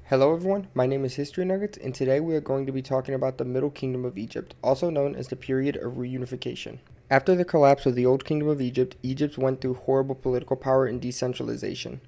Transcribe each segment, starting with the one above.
Hello everyone, my name is History Nuggets, and today we are going to be talking about the Middle Kingdom of Egypt, also known as the period of reunification. After the collapse of the Old Kingdom of Egypt, Egypt went through horrible political power and decentralization.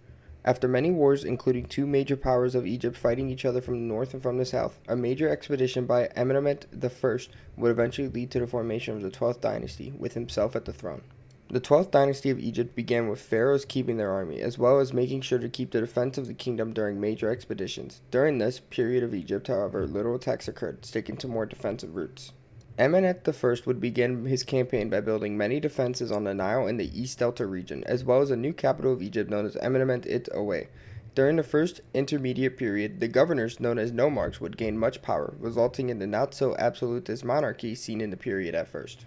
After many wars, including two major powers of Egypt fighting each other from the north and from the south, a major expedition by Amenemhet I would eventually lead to the formation of the 12th dynasty, with himself at the throne. The 12th dynasty of Egypt began with pharaohs keeping their army, as well as making sure to keep the defense of the kingdom during major expeditions. During this period of Egypt, however, little attacks occurred, sticking to more defensive routes. Amenemhet I would begin his campaign by building many defenses on the Nile and the East Delta region, as well as a new capital of Egypt known as Amenemhet I. During the first intermediate period, the governors, known as nomarchs, would gain much power, resulting in the not-so-absolutist monarchy seen in the period at first.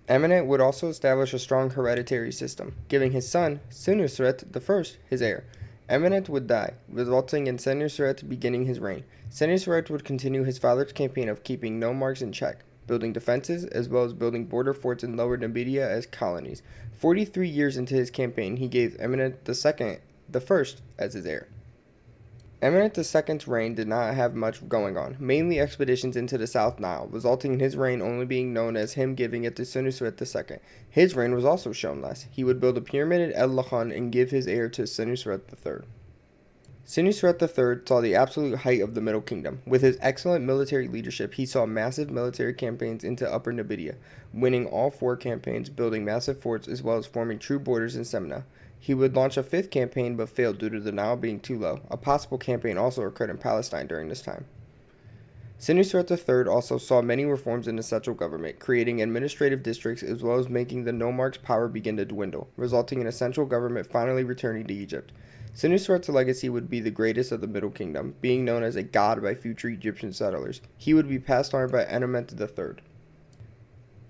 Amenemhet would also establish a strong hereditary system, giving his son, Senusret I, his heir. Amenemhet would die, resulting in Senusret beginning his reign. Senusret would continue his father's campaign of keeping nomarchs in check, building defenses, as well as building border forts in Lower Numidia as colonies. 43 years into his campaign, he gave Amenemhet I as his heir. Amenemhet II's reign did not have much going on, mainly expeditions into the South Nile, resulting in his reign only being known as him giving it to Senusret II. His reign was also shown less. He would build a pyramid at El Lahan and give his heir to Senusret III. Senusret III saw the absolute height of the Middle Kingdom. With his excellent military leadership, he saw massive military campaigns into Upper Numidia, winning all four campaigns, building massive forts, as well as forming true borders in Semna. He would launch a fifth campaign but failed due to the Nile being too low. A possible campaign also occurred in Palestine during this time. Senusret III also saw many reforms in the central government, creating administrative districts as well as making the nomarchs' power begin to dwindle, resulting in a central government finally returning to Egypt. Senusret's legacy would be the greatest of the Middle Kingdom, being known as a god by future Egyptian settlers. He would be passed on by Amenemhet III.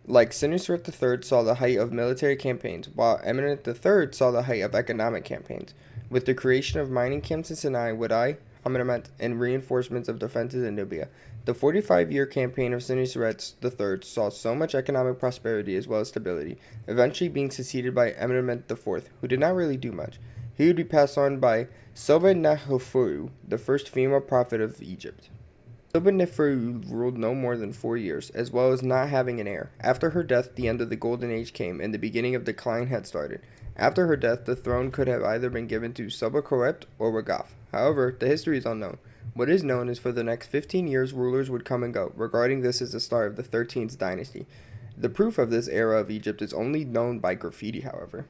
Like Senusret III saw the height of military campaigns, while Amenemhet III saw the height of economic campaigns. With the creation of mining camps in Sinai, Wadai, Amenemhet, and reinforcements of defenses in Nubia, the 45-year campaign of Senusret III saw so much economic prosperity as well as stability, eventually being succeeded by Amenemhet IV, who did not really do much. He would be passed on by Sobekneferu, the first female prophet of Egypt. Sobekneferu ruled no more than 4 years, as well as not having an heir. After her death, the end of the Golden Age came, and the beginning of decline had started. After her death, the throne could have either been given to Sobekneferu or Wagaf. However, the history is unknown. What is known is for the next 15 years, rulers would come and go, regarding this as the start of the 13th dynasty. The proof of this era of Egypt is only known by graffiti, however.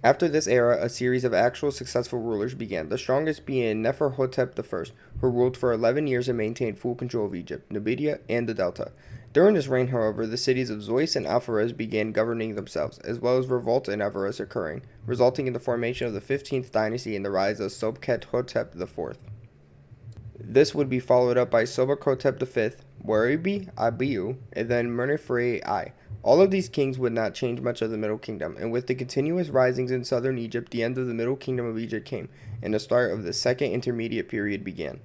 After this era, a series of actual successful rulers began, the strongest being Neferhotep I, who ruled for 11 years and maintained full control of Egypt, Numidia, and the Delta. During his reign, however, the cities of Zeus and Alpharez began governing themselves, as well as revolts in Avaris occurring, resulting in the formation of the 15th dynasty and the rise of Sobekneferhotep IV. This would be followed up by Sobekneferhotep V, Waribi Abiu, and then Menefre I. All of these kings would not change much of the Middle Kingdom, and with the continuous risings in southern Egypt, the end of the Middle Kingdom of Egypt came, and the start of the second intermediate period began.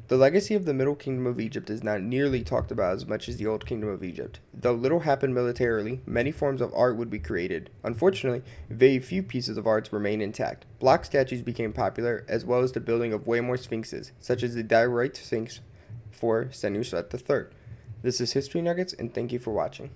The legacy of the Middle Kingdom of Egypt is not nearly talked about as much as the Old Kingdom of Egypt. Though little happened militarily, many forms of art would be created. Unfortunately, very few pieces of art remain intact. Block statues became popular, as well as the building of way more sphinxes, such as the Direct Sphinx for Senusret III. This is History Nuggets, and thank you for watching.